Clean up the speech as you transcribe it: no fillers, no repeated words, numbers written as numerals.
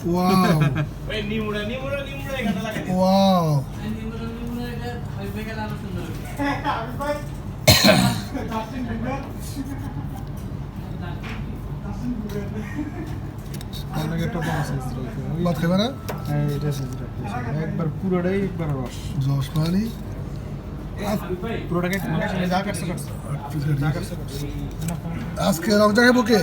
Wow ওই নিমুড়া এখানে লাগাই দিন। ওয়াও অনেক একটা বড় সাইজ ভাত খাবে না হ্যাঁ এটা সাইজ একবার পুরোটাই একবার রস জশ মানে পুরোটাকে যা কাটছে কাটছে যা কাটছে কাটছে আজকে রমজান খাবো কে